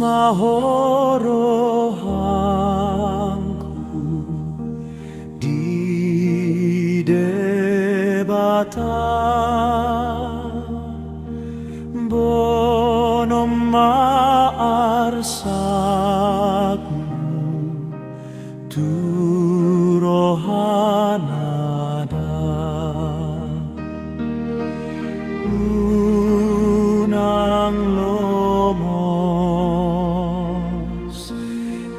mahorohangku di debata bono maarsakmu turohanada unang lomos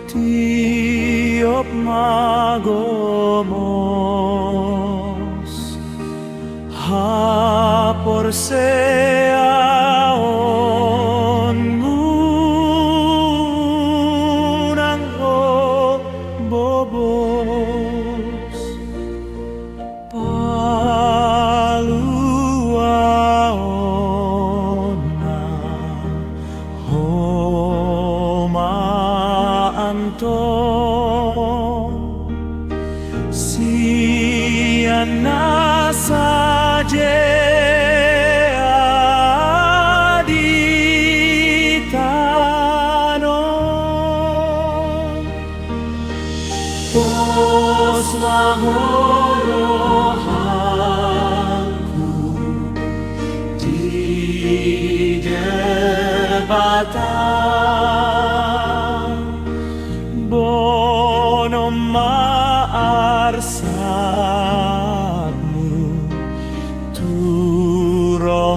tiop magomos hapor seaon munang o bobos paluaon na homa anton siana saje pos mahorohangku di debata bono maarsakmu turohanana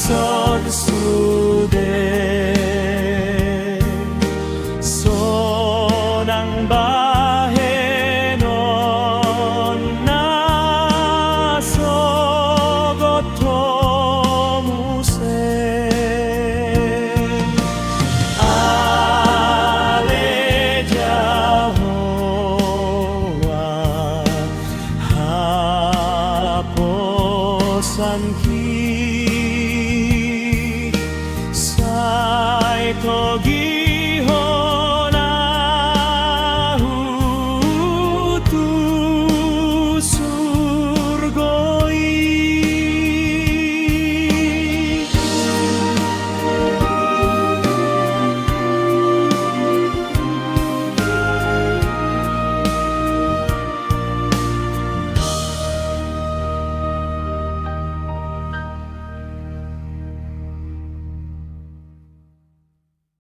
son sude sonang bahenon na sogotomuse ale Jahowa haposan